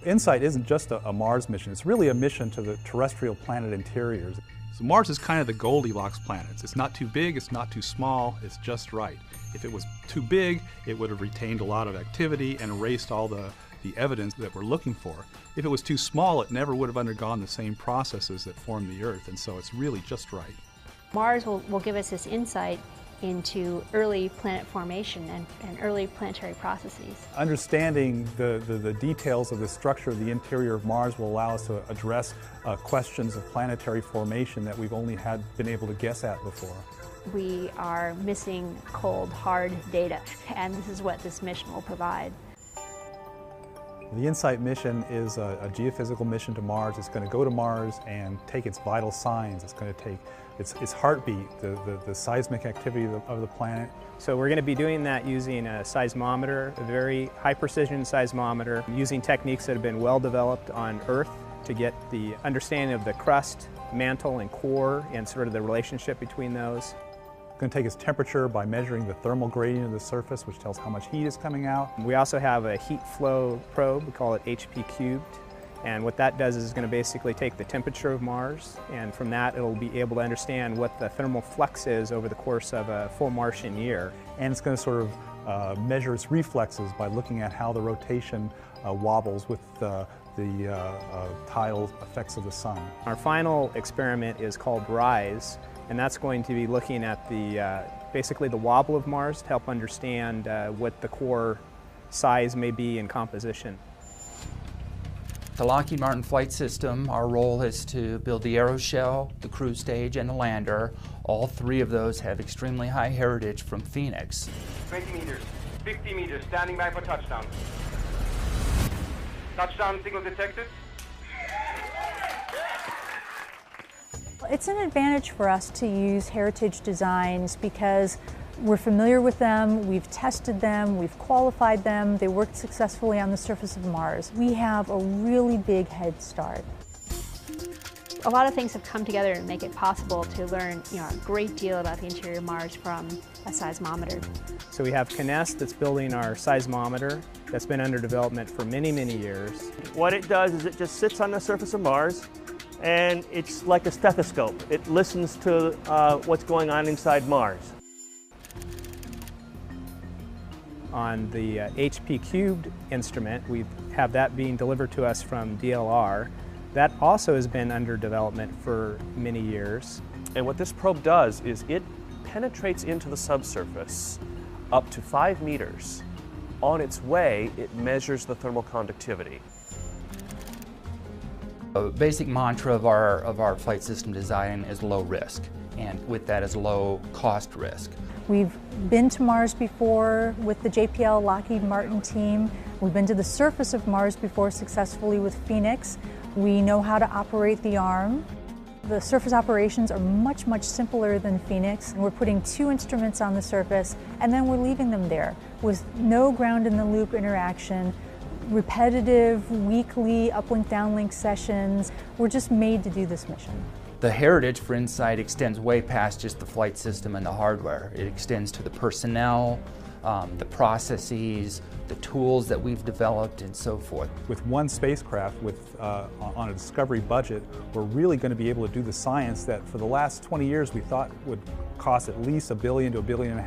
InSight isn't just a Mars mission, it's really a mission to the terrestrial planet interiors. So Mars is kind of the Goldilocks planets. It's not too big, it's not too small, it's just right. If it was too big, it would have retained a lot of activity and erased all the evidence that we're looking for. If it was too small, it never would have undergone the same processes that form the Earth, and so it's really just right. Mars will give us this insight into early planet formation and early planetary processes. Understanding the details of the structure of the interior of Mars will allow us to address questions of planetary formation that we've only been able to guess at before. We are missing cold, hard data, and this is what this mission will provide. The InSight mission is a geophysical mission to Mars. It's going to go to Mars and take its vital signs. It's going to take its heartbeat, the seismic activity of the planet. So we're going to be doing that using a seismometer, a very high precision seismometer, using techniques that have been well developed on Earth to get the understanding of the crust, mantle, and core and sort of the relationship between those. It's going to take its temperature by measuring the thermal gradient of the surface, which tells how much heat is coming out. We also have a heat flow probe, we call it HP cubed, and what that does is it's going to basically take the temperature of Mars, and from that it'll be able to understand what the thermal flux is over the course of a full Martian year. And it's going to sort of measure its reflexes by looking at how the rotation wobbles with the tidal effects of the sun. Our final experiment is called RISE, and that's going to be looking at basically the wobble of Mars to help understand what the core size may be in composition. The Lockheed Martin Flight System, our role is to build the aeroshell, the cruise stage, and the lander. All three of those have extremely high heritage from Phoenix. 20 meters, 50 meters, standing by for touchdown. Touchdown signal detected. It's an advantage for us to use heritage designs because we're familiar with them, we've tested them, we've qualified them, they worked successfully on the surface of Mars. We have a really big head start. A lot of things have come together to make it possible to learn a great deal about the interior of Mars from a seismometer. So we have Kinéis that's building our seismometer that's been under development for many, many years. What it does is it just sits on the surface of Mars, and it's like a stethoscope. It listens to what's going on inside Mars. On the HP cubed instrument, we have that being delivered to us from DLR. That also has been under development for many years. And what this probe does is it penetrates into the subsurface up to 5 meters. On its way, it measures the thermal conductivity. The basic mantra of our flight system design is low risk, and with that is low cost risk. We've been to Mars before with the JPL Lockheed Martin team. We've been to the surface of Mars before successfully with Phoenix. We know how to operate the arm. The surface operations are much, much simpler than Phoenix. We're putting 2 instruments on the surface and then we're leaving them there with no ground in the loop interaction, repetitive weekly uplink downlink sessions. We're just made to do this mission. The heritage for InSight extends way past just the flight system and the hardware. It extends to the personnel, the processes, the tools that we've developed, and so forth. With one spacecraft on a Discovery budget, we're really going to be able to do the science that for the last 20 years we thought would cost at least $1 billion to $1.5 billion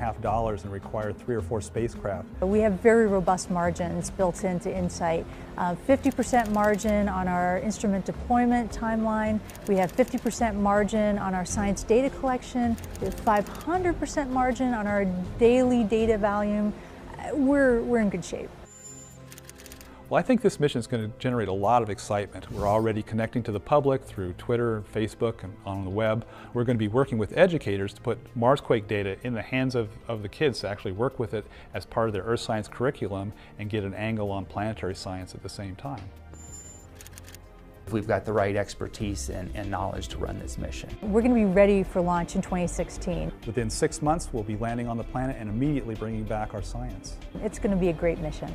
and require 3 or 4 spacecraft. We have very robust margins built into InSight. 50% margin on our instrument deployment timeline. We have 50% margin on our science data collection. We have 500% margin on our daily data volume. We're in good shape. Well, I think this mission is going to generate a lot of excitement. We're already connecting to the public through Twitter, Facebook, and on the web. We're going to be working with educators to put Marsquake data in the hands of the kids to actually work with it as part of their earth science curriculum and get an angle on planetary science at the same time. We've got the right expertise and knowledge to run this mission. We're going to be ready for launch in 2016. Within 6 months, we'll be landing on the planet and immediately bringing back our science. It's going to be a great mission.